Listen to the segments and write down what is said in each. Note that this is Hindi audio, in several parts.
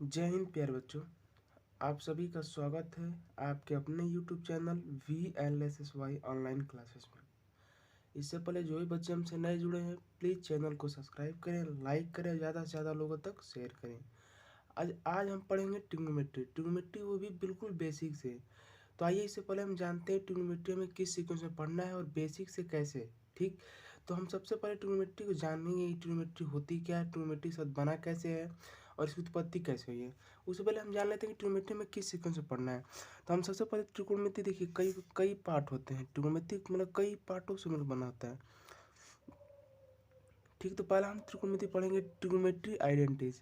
जय हिंद प्यारे बच्चों। आप सभी का स्वागत है आपके अपने YouTube channel VLSSY online classes में। इससे पहले जो भी बच्चे हमसे नए जुड़े हैं प्लीज़ चैनल को सब्सक्राइब करें, लाइक करें, ज़्यादा से ज़्यादा लोगों तक शेयर करें। आज हम पढ़ेंगे ट्रिग्नोमेट्री, वो भी बिल्कुल बेसिक से। तो आइए इससे पहले हम जानते हैं ट्रिग्नोमेट्री में किस सीक्वेंस में पढ़ना है और बेसिक से कैसे। ठीक, तो हम सबसे पहले ट्रिग्नोमेट्री को जानेंगे। ट्रिग्नोमेट्री होती क्या है, ट्रिग्नोमेट्री शब्द बना कैसे है और इसकी उत्पत्ति कैसे हुई है। उससे पहले हम जान लेते हैं कि ट्रिग्नोमेट्री में किस सीक्वेंस में पढ़ना है। तो हम सबसे पहले त्रिकोणमिति देखिए, कई कई पार्ट होते हैं। ट्रिग्नोमेट्री मतलब कई पार्टों से मिलकर बना होता है। ठीक, तो पहला हम त्रिकोणमिति पढ़ेंगे ट्रिग्नोमेट्री आइडेंटिटीज।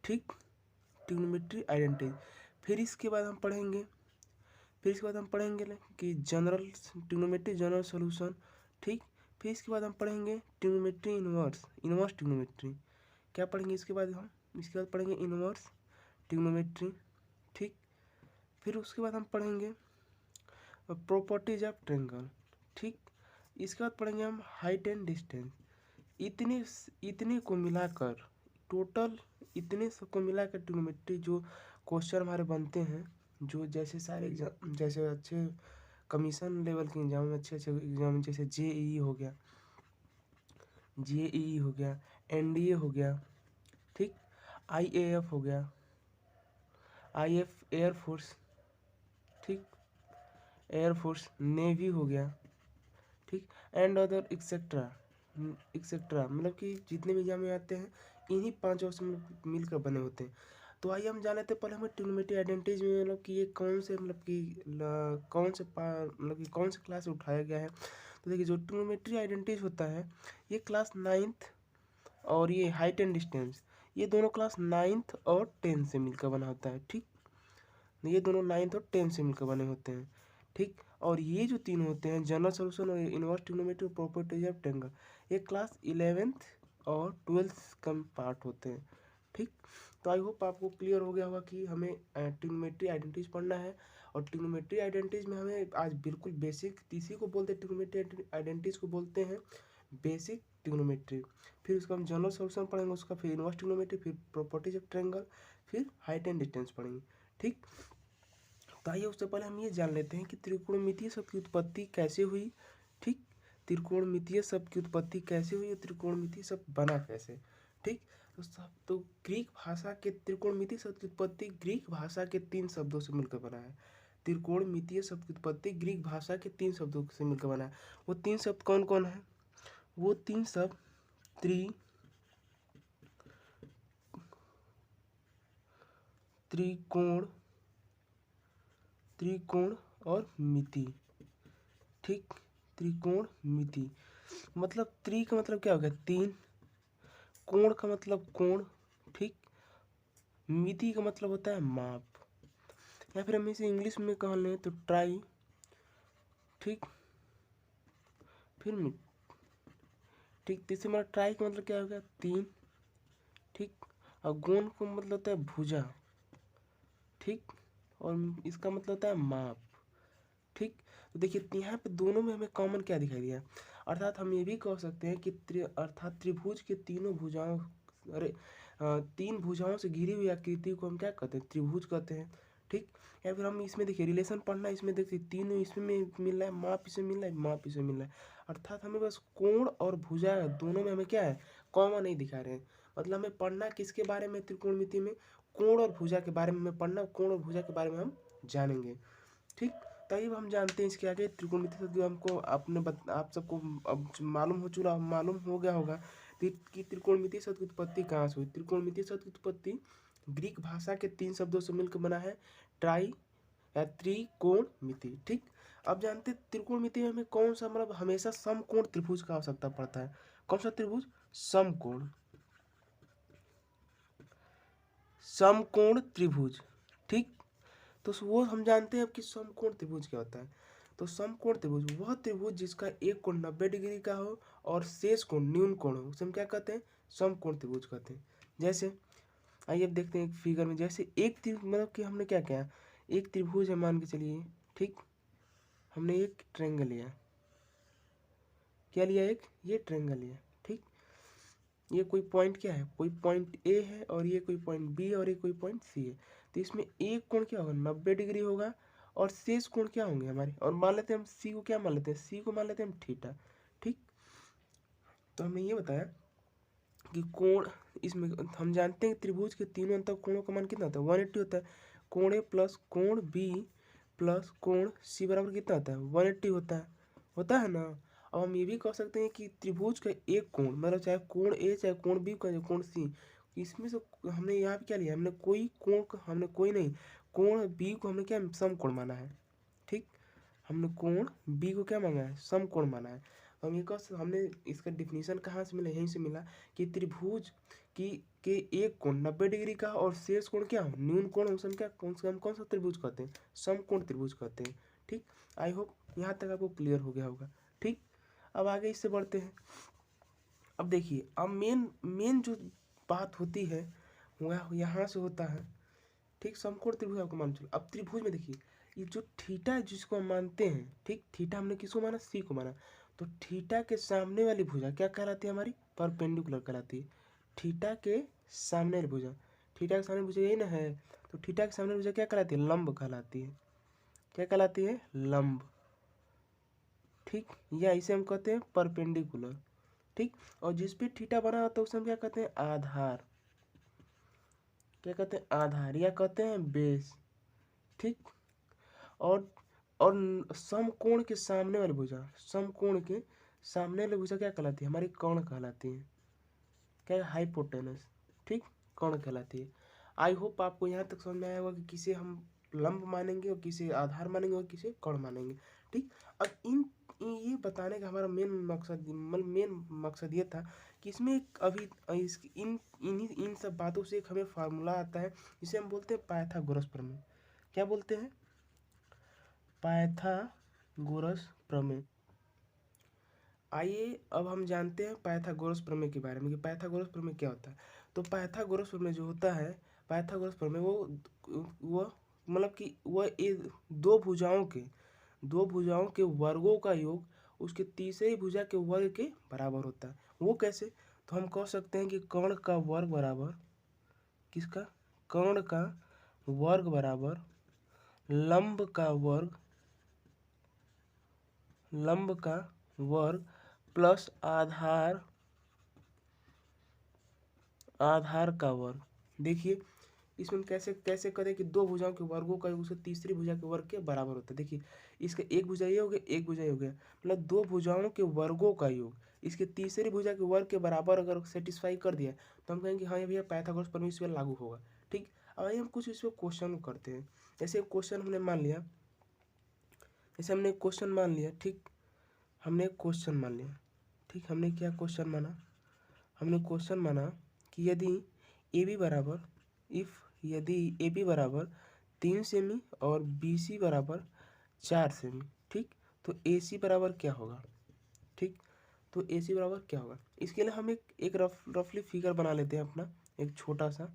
ठीक, ट्रिग्नोमेट्री आइडेंटिटीज। फिर इसके बाद हम पढ़ेंगे कि जनरल ट्रिग्नोमेट्री जनरल सॉल्यूशन। ठीक, फिर इसके बाद हम पढ़ेंगे ट्रिग्नोमेट्री इनवर्स ट्रिग्नोमेट्री। क्या पढ़ेंगे इसके बाद पढ़ेंगे इनवर्स ट्रिग्नोमेट्री। ठीक, फिर उसके बाद हम पढ़ेंगे प्रॉपर्टीज ऑफ ट्रायंगल। ठीक, इसके बाद पढ़ेंगे हम हाइट एंड डिस्टेंस। इतने इतने को मिलाकर टोटल इतने सबको मिलाकर ट्रिग्नोमेट्री जो क्वेश्चन हमारे बनते हैं, जो जैसे सारे एग्जाम, जैसे अच्छे कमीशन लेवल के एग्जाम में अच्छे अच्छे एग्जाम, जैसे जेईई हो गया, एनडीए हो गया। ठीक, आईएएफ हो गया, आईएफ एयरफोर्स। ठीक, एयरफोर्स नेवी हो गया। ठीक, एंड अदर एक्सेट्रा एक्सेट्रा, मतलब कि जितने भी एग्जाम में आते हैं इन्हीं पांचों से मिलकर बने होते हैं। तो आइए हम जान लेते हैं पहले हमें ट्रिग्नोमेट्री आइडेंटिटीज में, मतलब कि ये कौन से कौन से क्लास से उठाया गया है। तो देखिए, जो ट्रिग्नोमेट्री आइडेंटिटीज होता है ये क्लास 9th, और ये हाइट एंड डिस्टेंस ये दोनों क्लास 9th और 10th से मिलकर बना होता है। ठीक, ये दोनों 9th और 10th से मिलकर बने होते हैं। ठीक, और ये जो तीन होते हैं जनरल सॉल्यूशन और इनवर्स ट्रिग्नोमेट्री और प्रॉपर्टीज ऑफ ट्रायंगल, ये क्लास 11th और 12th का पार्ट होते हैं। ठीक, तो आई होप आपको क्लियर हो गया होगा कि हमें ट्रिग्नोमेट्री आइडेंटिटीज पढ़ना है। और ट्रिग्नोमेट्री आइडेंटिटीज में हमें आज बिल्कुल बेसिक, इसी को बोलते हैं ट्रिग्नोमेट्री आइडेंटिटीज को बोलते हैं बेसिक ट्रिग्नोमेट्री। फिर उसका हम जनरल सॉल्यूशन पढ़ेंगे, उसका फिर इनवर्स ट्रिग्नोमेट्री, फिर प्रॉपर्टीज ऑफ ट्रायंगल, फिर हाइट एंड डिस्टेंस पढ़ेंगे। ठीक, तो आइए उससे पहले हम ये जान लेते हैं कि त्रिकोणमितीय शब्द की उत्पत्ति कैसे हुई। ठीक, त्रिकोणमितीय शब्द की उत्पत्ति कैसे हुई और त्रिकोणमितीय शब्द बना कैसे। ठीक, तो ग्रीक भाषा के त्रिकोणमितीय शब्द की उत्पत्ति ग्रीक भाषा के 3 शब्दों से मिलकर बना है। त्रिकोणमितीय शब्द की उत्पत्ति ग्रीक भाषा के 3 शब्दों से मिलकर बना है। वो 3 शब्द कौन कौन है? वो 3 शब्द त्रिकोण त्रिकोण और मिति। ठीक, त्रिकोण मिति मतलब त्रि का मतलब क्या हो गया? 3, कोण का मतलब कोण। ठीक, मिति का मतलब होता है माप, या फिर हम इसे इंग्लिश में कह लें तो ट्राई। ठीक, फिर मिट। ठीक, तीसरे मतलब ट्राई का मतलब क्या हो गया? 3। ठीक, और गोन का मतलब होता है भुजा। ठीक, और इसका मतलब होता है माप। ठीक, तो देखिए यहाँ पे दोनों में हमें कॉमन क्या दिखाई दिया, अर्थात हम ये भी कह सकते हैं कि अर्थात त्रिभुज के तीनों भुजाओं, अरे 3 भुजाओं से घिरी हुई आकृति को हम क्या कहते हैं? त्रिभुज कहते हैं। ठीक, या फिर हम इसमें देखिए रिलेशन पढ़ना, इसमें देखिए तीनों इसमें मिल रहा है, माप इसमें मिल रहा है, माप इसमें मिल रहा है, अर्थात हमें बस कोण और भुजा दोनों में हमें क्या है? कॉमन नहीं दिखा रहे हैं। मतलब हमें पढ़ना किसके बारे में? त्रिकोणमिति में कोण और भुजा के बारे में हमें पढ़ना, कोण और भुजा के बारे में हम जानेंगे। ठीक, तभी हम जानते हैं इसके आगे त्रिकोणमिति शब्द जो हमको आप सबको अब मालूम हो गया होगा कि त्रिकोणमिति शब्द की उत्पत्ति कहाँ से हुई। त्रिकोणमिति शब्द की उत्पत्ति ग्रीक भाषा के 3 शब्दों से मिलकर बना है, ट्राई या त्रिकोणमिति। ठीक, अब जानते हैं त्रिकोणमिति में हमें कौन सा, मतलब हमेशा समकोण त्रिभुज का आवश्यकता पड़ता है। कौन सा त्रिभुज? समकोण त्रिभुज। ठीक, तो वो हम जानते हैं अब कि समकोण त्रिभुज क्या होता है। तो समकोण त्रिभुज वह त्रिभुज जिसका एक कोण 90 डिग्री का हो और शेष कोण न्यून कोण हो, उसे हम क्या कहते हैं? समकोण त्रिभुज कहते हैं। जैसे आइए अब देखते हैं एक फिगर में, जैसे एक मतलब कि हमने क्या किया, एक त्रिभुज है मान के चलिए। ठीक, हमने एक ट्रायंगल लिया, क्या लिया? एक ये ट्रायंगल लिया। ठीक, ये कोई पॉइंट क्या है, कोई पॉइंट ए है और ये कोई पॉइंट बी है और ये कोई पॉइंट सी है। तो इसमें एक कोण क्या होगा, 90 डिग्री होगा और शेष कोण क्या होंगे हमारे, और मान लेते हैं हम सी को, क्या मान लेते हैं, सी को मान लेते हैं हम थीटा। ठीक, तो हमने ये बताया कि कोण, इसमें हम जानते हैं कि त्रिभुज के तीनों अंत कोणों का मान कितना होता है, 180 होता है। कोण ए प्लस कोण बी प्लस कोण सी बराबर कितना होता है, 180 होता है ना। अब हम ये भी कह सकते हैं कि त्रिभुज का एक कोण, मतलब चाहे कोण ए चाहे कोण बी चाहे कोण सी, इसमें से हमने यहाँ पे क्या लिया, हमने कोई कोण, हमने कोई नहीं, कोण बी को हमने क्या समकोण माना है। ठीक, हमने कोण बी को क्या माना है, समकोण माना है। हम ये हमने इसका डिफिनीशन कहाँ से मिला, यहीं से मिला कि त्रिभुज की के एक कोण 90 डिग्री का और शेष कोण क्या हो, न्यून कोण, हम क्या हम कौन सा त्रिभुज कहते हैं, समकोण त्रिभुज कहते हैं। ठीक, आई होप यहाँ तक आपको क्लियर हो गया होगा। ठीक, अब आगे इससे बढ़ते हैं। अब देखिए, अब मेन मेन जो बात होती है वह यहाँ से होता है। ठीक, समकोण त्रिभुज आपको मान चलो। अब त्रिभुज में देखिए, ये जो थीटा है जिसको हम मानते हैं, ठीक, थीटा हमने किसको माना, सी को माना। तो थीटा के सामने वाली भुजा क्या कहलाती है हमारी, परपेंडिकुलर कहलाती है। थीटा के सामने वाली भुजा, थीटा के सामने भुजा यही ना है, तो थीटा के सामने भुजा क्या कहलाती है, लंब कहलाती है। क्या कहलाती है, लंब। ठीक, या इसे हम कहते हैं परपेंडिकुलर। ठीक, और जिस पे थीटा बना होता है उसे हम क्या कहते हैं, आधार। क्या कहते हैं, आधार, या कहते हैं बेस। ठीक, और और समकोण के सामने वाली भुजा, समकोण के सामने वाली भुजा क्या कहलाती है, हमारी कर्ण कहलाती है। क्या, हाइपोटेनस। ठीक, कर्ण कहलाती है। आई होप आपको यहाँ तक समझ में आया होगा कि किसे हम लंब मानेंगे और किसे आधार मानेंगे और किसे कर्ण मानेंगे। ठीक, अब ये बताने का हमारा मेन मकसद ये था कि इसमें एक अभी इन सब बातों से एक हमें फार्मूला आता है जिसे हम बोलते हैं पाइथागोरस प्रमेय। क्या बोलते हैं, पाइथागोरस प्रमेय। आइए अब हम जानते हैं पाइथागोरस प्रमेय के बारे में कि पाइथागोरस प्रमेय क्या होता है। तो पाइथागोरस प्रमेय जो होता है, पाइथागोरस प्रमेय वो मतलब कि वह दो भुजाओं के वर्गों का योग उसके तीसरे भुजा के वर्ग के बराबर होता है। वो कैसे, तो हम कह सकते हैं कि कर्ण का वर्ग बराबर किसका, कर्ण का वर्ग बराबर लंब का वर्ग प्लस आधार का वर्ग। देखिए इसमें कैसे कैसे करें कि दो भुजाओं के वर्गों का योग उसके तीसरी भुजा के वर्ग के बराबर होता है। देखिए इसका एक भुजा ये हो गया, एक भुजा ये हो गया, मतलब दो भुजाओं के वर्गों का योग इसके तीसरी भुजा के वर्ग के बराबर अगर सेटिस्फाई कर दिया तो हम कहेंगे हाँ ये भैया पाइथागोरस प्रमेय इस पर लागू होगा। ठीक, अब आइए हम कुछ इस पर क्वेश्चन करते हैं। जैसे क्वेश्चन हमने मान लिया, जैसे हमने क्वेश्चन मान लिया, ठीक, हमने क्वेश्चन मान लिया। ठीक, हमने क्या क्वेश्चन माना, हमने क्वेश्चन माना कि यदि ए बी बराबर यदि ए बी बराबर 3 सेमी और बी सी बराबर 4 सेमी, ठीक, तो ए सी बराबर क्या होगा। ठीक, तो ए सी बराबर क्या होगा, इसके लिए हम एक रफली फिगर बना लेते हैं अपना, एक छोटा सा।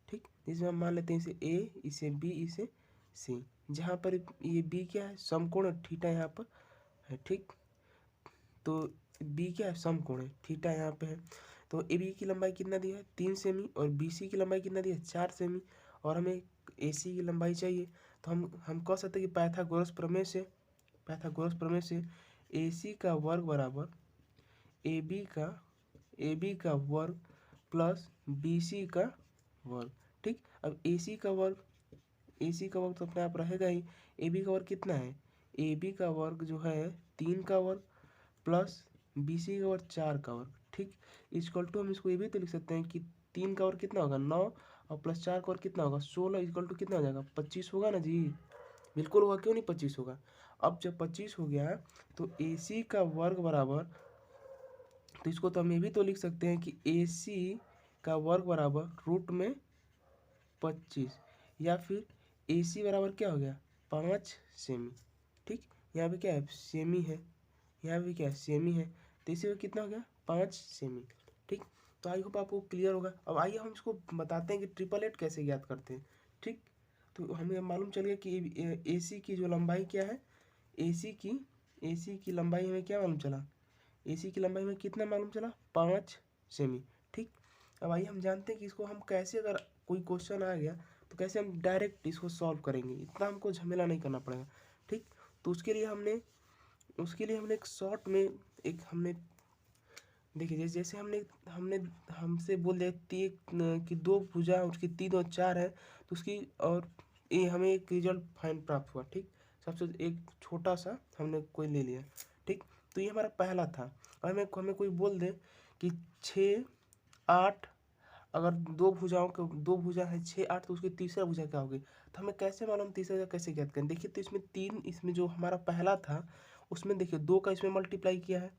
ठीक, जिसमें हम मान लेते हैं इसे ए, इसे बी, इसे सी, जहाँ पर ये बी क्या है, समकोण थीटा यहाँ पर है। ठीक, तो बी क्या है, समकोण है, थीटा यहाँ पे है। तो ए बी की लंबाई कितना दिया है, 3 सेमी, और बी सी की लंबाई कितना दिया है, 4 सेमी, और हमें ए सी की लंबाई चाहिए। तो हम कह सकते हैं कि पाइथागोरस प्रमेय से ए सी का वर्ग बराबर ए बी का वर्ग प्लस बी सी का वर्ग। ठीक, अब ए सी का वर्ग तो अपने आप रहेगा ही। ए बी का वर्ग कितना है, ए बी का वर्ग जो है 3 का वर्ग प्लस बी सी का वर्ग 4 का वर्ग। ठीक, इक्वल टू हम इसको ये भी तो लिख सकते हैं कि 3 का वर्ग कितना होगा, 9, और प्लस 4 का वर्ग कितना होगा, 16, इक्वल टू कितना हो जाएगा, 25 होगा ना जी। बिल्कुल होगा, क्यों नहीं 25 होगा। अब जब 25 हो गया तो ए सी का वर्ग बराबर, तो इसको तो हम ये भी तो लिख सकते हैं कि ए सी का वर्ग बराबर रूट में 25, या फिर ए सी बराबर क्या हो गया, 5 सेमी। ठीक, यहाँ पे क्या है, सेमी है, यहाँ भी क्या है, सेमी है, तो इसी में कितना हो गया, 5 सेमी। ठीक, तो आई होप आपको क्लियर होगा। अब आइए हम इसको बताते हैं कि ट्रिपल एट कैसे ज्ञात करते हैं। ठीक, तो हमें मालूम चल गया कि ए सी की जो लंबाई क्या है, ए सी की लंबाई हमें क्या मालूम चला, ए सी की लंबाई में कितना मालूम चला, 5 सेमी। ठीक, अब आइए हम जानते हैं कि इसको हम कैसे, अगर कोई क्वेश्चन आ गया तो कैसे हम डायरेक्ट इसको सॉल्व करेंगे, इतना हमको झमेला नहीं करना पड़ेगा। ठीक, तो उसके लिए हमने एक शॉर्ट में एक हमने देखिए, जैसे हमने हमने हमसे बोल दिया कि 2 भुजा उसकी 3 और 4 है, तो उसकी और ये हमें एक रिजल्ट फाइंड प्राप्त हुआ। ठीक, सबसे एक छोटा सा हमने कोई ले लिया। ठीक, तो ये हमारा पहला था। और हमें हमें कोई बोल दे कि 6 8, अगर 2 भुजा है 6 8, तो उसकी तीसरा भुजा क्या होगी, तो हमें कैसे मालूम तीसरा भुजा कैसे ज्ञात करें। देखिए, तो इसमें 3, इसमें जो हमारा पहला था उसमें देखिए 2 का इसमें मल्टीप्लाई किया है।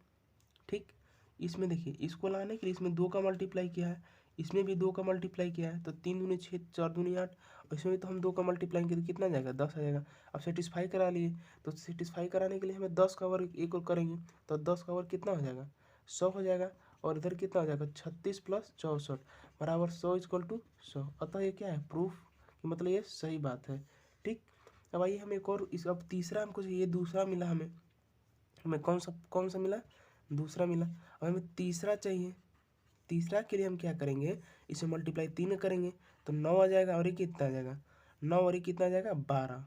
ठीक, इसमें देखिए इसको लाने के लिए इसमें 2 का मल्टीप्लाई किया है, इसमें भी 2 का मल्टीप्लाई किया है, तो 3 दूनी 6 4 दूनी 8, और इसमें भी तो हम 2 का मल्टीप्लाई किया तो कितना जाएगा 10 आ जाएगा। अब सेटिस्फाई करा लिए, तो सेटिस्फाई कराने के लिए हमें 10 का वर्ग एक और करेंगे, तो 10 का वर्ग कितना हो जाएगा 100 हो जाएगा। और इधर कितना हो जाएगा 36 + 64 बराबर 100 = 100। अतः ये क्या है प्रूफ, कि मतलब ये सही बात है। ठीक, अब आइए हम एक और अब तीसरा हमको ये दूसरा मिला, हमें कौन सा मिला, दूसरा मिला। अब हमें तीसरा चाहिए, तीसरा के लिए हम क्या करेंगे, इसे मल्टीप्लाई 3 करेंगे तो 9 आ जाएगा, और ये कितना आ जाएगा 9 और ये कितना आ जाएगा 12।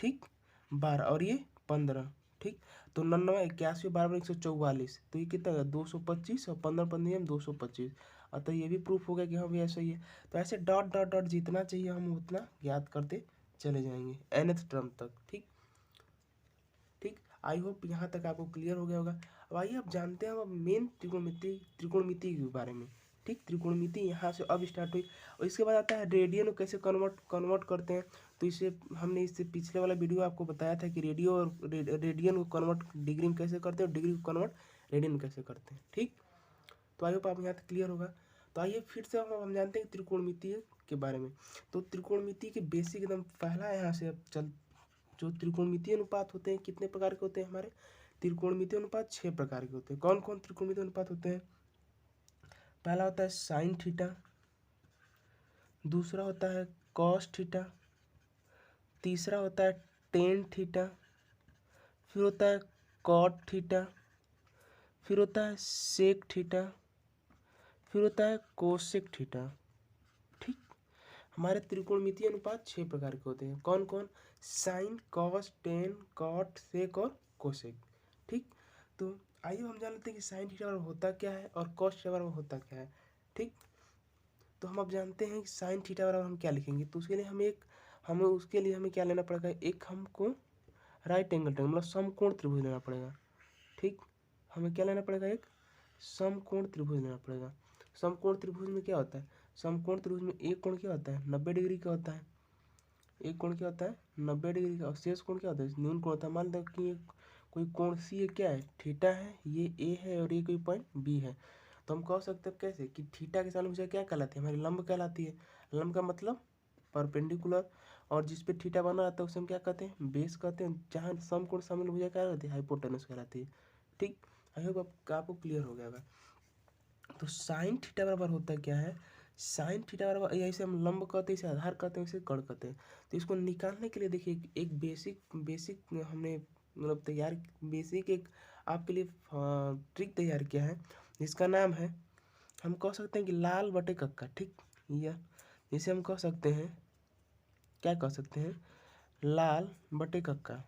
ठीक, 12 और ये 15। ठीक, तो 99 81 12 144, तो ये कितना होगा 225, और 15 15 225। अतः ये भी प्रूफ हो गया कि हाँ भैया ऐसा ही है। तो ऐसे डॉट डॉट डॉट जितना चाहिए हम उतना याद करते चले जाएंगे nth टर्म तक। ठीक, ठीक, आई होप यहाँ तक आपको क्लियर हो गया होगा। अब आइए अब जानते हैं अब मेन त्रिकोणमिति के बारे में। ठीक, त्रिकोणमिति यहाँ से अब स्टार्ट हुई, और इसके बाद आता है रेडियन को कैसे कन्वर्ट करते हैं। तो हमने इससे पिछले वाला वीडियो आपको बताया था कि रेडियन को कन्वर्ट डिग्री में कैसे करते हैं, और डिग्री को कन्वर्ट रेडियन में कैसे करते हैं। ठीक, तो आई होप आप यहाँ तक क्लियर होगा। तो आइए फिर से हम जानते हैं त्रिकोणमिति के बारे में। तो त्रिकोणमिति के बेसिक एकदम पहला यहाँ से अब जो त्रिकोणमितीय अनुपात होते हैं कितने प्रकार के होते हैं हमारे, त्रिकोणमितीय अनुपात 6 प्रकार के होते हैं। कौन कौन त्रिकोणमितीय अनुपात होते हैं, पहला होता है साइन थीटा, दूसरा होता है कॉस थीटा, तीसरा होता है टेन थीटा, फिर होता है कॉट थीटा, फिर होता है सेक थीटा, फिर होता है कोसेक थीटा। ठीक, हमारे त्रिकोणमितीय अनुपात 6 प्रकार के होते हैं। कौन कौन, sine cos tan cot sec और कोसेक। ठीक, तो आइए हम जान लेते हैं कि साइन थीटा बराबर होता क्या है और कॉस थीटा बराबर होता क्या है। ठीक, तो हम अब जानते हैं कि साइन थीटा बराबर हम क्या लिखेंगे, तो उसके लिए हमें क्या लेना पड़ेगा, एक हमको राइट एंगल ट्रायंगल मतलब समकोण त्रिभुज लेना पड़ेगा। ठीक, हमें क्या लेना पड़ेगा, एक समकोण त्रिभुज लेना पड़ेगा। समकोण त्रिभुज में क्या होता है, समकोण त्रिभुज में एक कोण क्या होता है 90 डिग्री का होता है, एक कोण क्या होता है 90 डिग्री का, और शेष कोण क्या होता है न्यून कोण होता है। मान लो कि कोई कोण सी है, क्या है थीटा है, ये ए है और ये कोई पॉइंट बी है, तो हम कह सकते हैं कैसे कि थीटा के सामने भुजा क्या कहलाती है, हमारी लंब कहलाती है। लंब का मतलब परपेंडिकुलर, और जिस पे थीटा बना रहता है उसे हम क्या कहते हैं बेस कहते हैं। जहाँ समकोण शामिल भुजा क्या रहती है हाइपोटेनस कहलाती है। ठीक, आई होप आपको क्लियर हो गया होगा। तो साइन थीटा बराबर होता क्या है, साइन थीटा बराबर ऐसे हम लंब कहते हैं, इसे आधार कहते हैं, इसे कर्ण कहते हैं। तो इसको निकालने के लिए देखिए एक बेसिक हमने मतलब बेसिक एक आपके लिए ट्रिक तैयार किया है, जिसका नाम है, हम कह सकते हैं कि लाल बटे कक्का। ठीक, या जिसे हम कह सकते हैं, क्या कह सकते हैं, लाल बटे कक्का।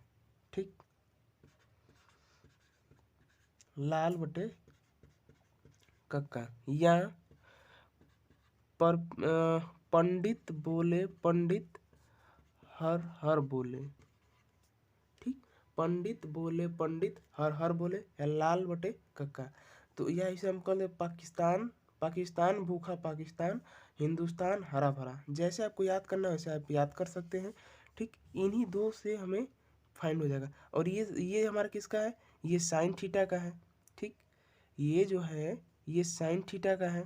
ठीक, लाल बटे कक्का, या पर पंडित बोले पंडित हर हर बोले। ठीक, पंडित बोले पंडित हर हर बोले, या लाल बटे कक्का। तो यह इसे हम कहते हैं पाकिस्तान भूखा पाकिस्तान, हिंदुस्तान हरा भरा। जैसे आपको याद करना है वैसे आप याद कर सकते हैं। ठीक, इन्हीं दो से हमें फाइंड हो जाएगा। और ये हमारा किसका है, ये साइन थीटा का है। ठीक, ये जो है ये साइन थीटा का है,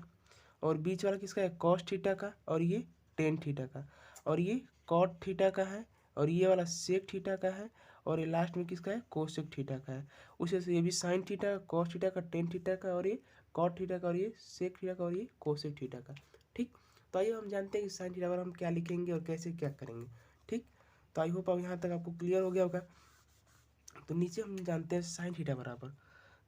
और बीच वाला किसका है कॉस थीटा का, और ये टेन थीटा का, और ये कॉट थीटा का है, और ये वाला सेक थीटा का है, और ये लास्ट में किसका है कोसेक थीटा का है। उसी से ये भी साइन थीटा कॉस थीटा का टेन थीटा का, और ये कॉट थीटा का, और ये सेक थीटा का, और ये कोसेक थीटा का। ठीक, तो आइए हम जानते हैं कि साइन थीटा पर हम क्या लिखेंगे और कैसे क्या करेंगे। ठीक, तो आई होप अब यहाँ तक आपको क्लियर हो गया होगा। तो नीचे हम जानते हैं साइन थीटा बराबर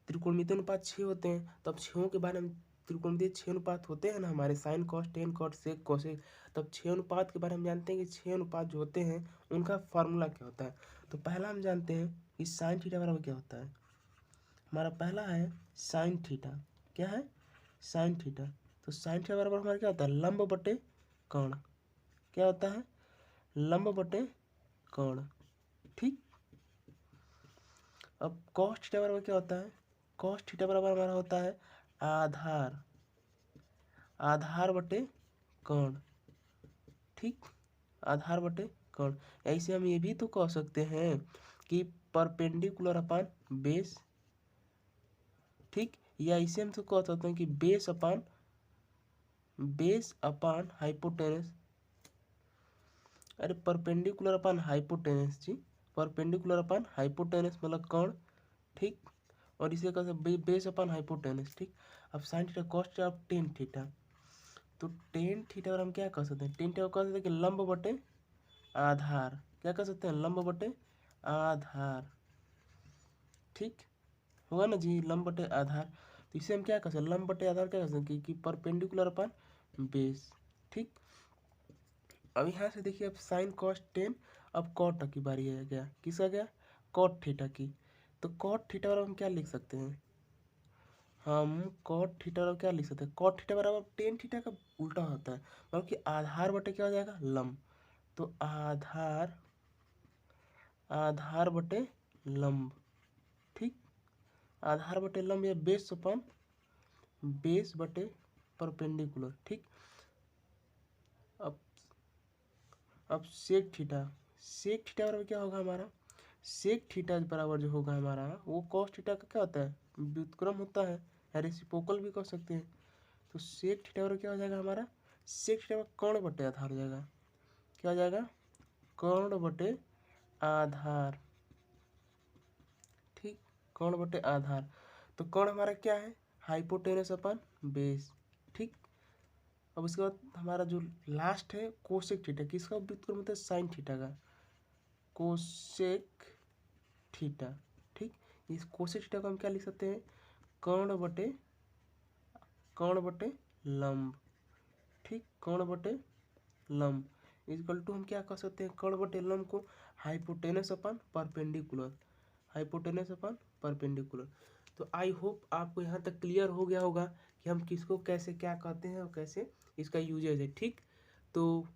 त्रिकोणमितीय अनुपात 6 होते हैं। तो अब 6 के बारे में त्रिकोणमितीय 6 अनुपात होते हैं ना हमारे, sine cos tan cot sec cosec, तब 6 अनुपात के बारे में जानते हैं कि 6 अनुपात जो होते हैं उनका फार्मूला क्या होता है। तो पहला हम जानते हैं कि साइन थीटा बराबर क्या होता है। हमारा पहला है साइन थीटा, क्या है साइन थीटा। तो साइन थीटा बराबर हमारा क्या होता है, लंब बटे कोण, क्या होता है लंब बटे कोण, ठीक। अब कॉस थीटा बराबर क्या होता है, कॉस थीटा बराबर हमारा होता है आधार, आधार बटे कोण, ठीक, आधार बटे कोण। ऐसे हम ये भी तो कह सकते हैं कि परपेंडिकुलर अपान बेस, ठीक, या इसे हम तो कह सकते हैं कि बेस अपान हाइपोटेनस, अरे परपेंडिकुलर अपान हाइपोटेनस जी, परपेंडिकुलर अपान हाइपोटेनस मतलब कोण, ठीक, और इसे कहते हैं बेस अपान हाइपोटेनस, ठीक। अब साइन थीटा कॉस थीटा अब टेन थीटा, तो टेन थीटा और हम क्या कह सकते हैं, टेन थीटा कह सकते हैं कि लंब बटे आधार, क्या कह सकते हैं लंब बटे आधार, ठीक होगा ना जी, लंब बटे आधार। तो इसे हम क्या कह सकते हैं, लंब बटे आधार क्या कह सकते हैं कि परपेंडिकुलर अपन बेस, ठीक। अब यहाँ से देखिए, अब साइन कॉस टेन, अब कॉट की बारी है, गया किसका गया, कॉट थीटा की। तो कॉट थीटा बराबर हम क्या लिख सकते हैं, हम कॉट थीटा बराबर क्या लिख सकते हैं, कॉट थीटा बराबर टेन थीटा का उल्टा होता है, मतलब कि आधार बटे क्या हो जाएगा लंब। तो आधार, आधार बटे लंब, ठीक, आधार बटे लंब या बेस अपन बेस बटे परपेंडिकुलर, ठीक। अब सेक थीटा, सेक थीटा बराबर क्या होगा हमारा, सेक थीटा बराबर जो होगा हमारा वो कॉस थीटा का क्या होता है, व्युत्क्रम होता है, या रेसिप्रोकल भी कह सकते हैं। तो सेक थीटा बराबर क्या हो जाएगा हमारा, सेक थीटा कोण बटे आधार हो जाएगा, क्या हो जाएगा कोण बटे आधार, ठीक, कोण बटे आधार। तो कोण हमारा क्या है, हाइपोटेनस अपन बेस, ठीक। अब उसके बाद हमारा जो लास्ट है कोसेक थीटा, किसका व्युत्क्रम होता है साइन थीटा का, कोसेक थीटा, ठीक। इस कोसेक थीटा को हम क्या लिख सकते हैं, कर्ण बटे लंब, ठीक, कर्ण बटे लंब इक्वल टू हम क्या कह सकते हैं, कर्ण बटे लंब को hypotenuse upon perpendicular, hypotenuse upon perpendicular. तो आई होप आपको यहाँ तक क्लियर हो गया होगा कि हम किसको कैसे क्या कहते हैं और कैसे इसका यूजेज है, ठीक। तो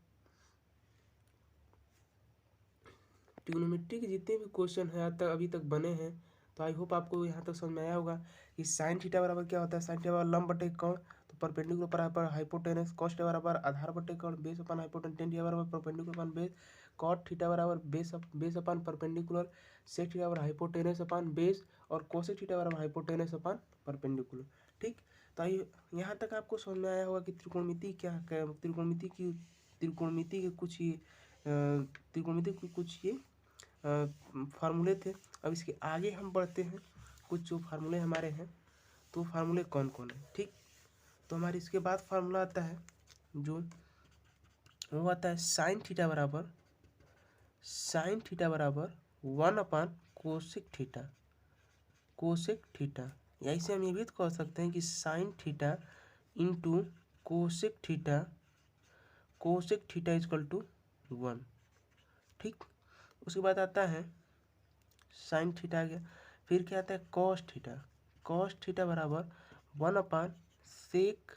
ट्रिग्नोमेट्री के जितने भी क्वेश्चन हैं आज तक अभी तक बने हैं, तो आई होप आपको यहाँ तक समझ में आया होगा कि साइन थीटा बराबर क्या होता है, साइन थीटा बराबर लंब बटे कोण, तो परपेंडिकुलर बराबर हाइपोटेनस, कॉस थीटा बराबर आधार बटे कोण, base upon hypotenuse, tan theta बराबर perpendicular upon base, cot theta बराबर base upon perpendicular, sec theta बराबर हाइपोटेनस अपन बेस, और कोसेक थीटा बराबर हाइपोटेनस अपन परपेंडिकुलर, ठीक। तो यहाँ तक आपको समझ में आया होगा कि त्रिकोणमिति क्या, त्रिकोणमिति के कुछ ये त्रिकोणमिति के कुछ ये फार्मूले थे। अब इसके आगे हम बढ़ते हैं, कुछ जो फार्मूले हमारे हैं, तो फार्मूले कौन कौन है, ठीक। तो हमारे इसके बाद फार्मूला आता है जो वो आता है साइन थीटा बराबर 1/कोसेक थीटा, कोसेक थीटा, या इसे हम ये भी तो कह सकते हैं कि sine theta into cosec theta equal to 1, ठीक। उसके बाद आता है साइन थीटा आ गया, फिर क्या आता है कॉस थीटा बराबर 1/सेक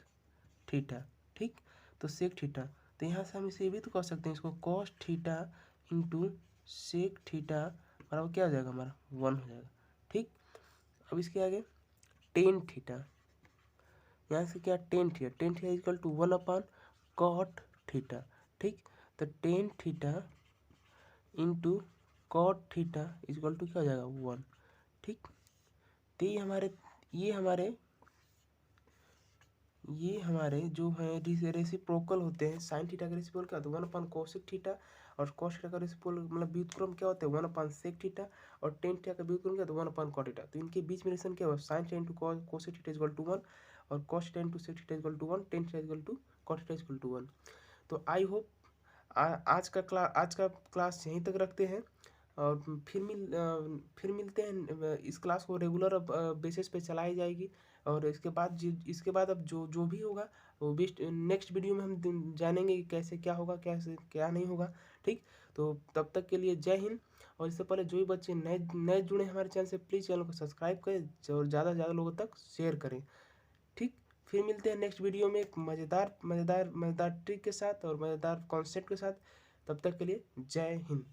थीटा, ठीक। तो सेक थीटा, तो यहाँ से हम इसे भी तो कह सकते हैं, इसको cos theta into sec theta बराबर क्या हो जाएगा हमारा 1 हो जाएगा, ठीक। अब इसके आगे टेन थीटा, यहाँ से क्या टेन थीटा इक्वल टू 1/कॉट थीटा, ठीक। तो tan theta into cot theta equal to क्या हो जाएगा 1, ठीक। तो ये हमारे जो है रेसिप्रोकल होते हैं, साइन थीटा का रेसिप्रोकल क्या होता है 1/कोसेक थीटा, और कॉस थीटा का रेसिप्रोकल मतलब व्युत्क्रम क्या होता है 1/सेक थीटा, और टेन थीटा का व्युत्क्रम क्या होता है 1/कॉट थीटा। तो इनके बीच में रिलेशन क्या हुआ, sine theta into cosec theta equal to 1, और cos theta into sec theta equal to 1, tan theta equal to cot theta equal to 1। तो आई होप आज का क्लास यहीं तक रखते हैं, और फिर मिलते हैं। इस क्लास को रेगुलर बेसिस पे चलाई जाएगी, और इसके बाद अब जो जो भी होगा वो बेस्ट नेक्स्ट वीडियो में हम जानेंगे कि कैसे क्या होगा, कैसे क्या नहीं होगा। ठीक, तो तब तक के लिए जय हिंद। और इससे पहले जो भी बच्चे नए नए जुड़े हमारे चैनल से, प्लीज़ चैनल को सब्सक्राइब करें और ज़्यादा से ज़्यादा लोगों तक शेयर करें। ठीक, फिर मिलते हैं नेक्स्ट वीडियो में एक मज़ेदार ट्रिक के साथ और मज़ेदार कॉन्सेप्ट के साथ। तब तक के लिए जय हिंद।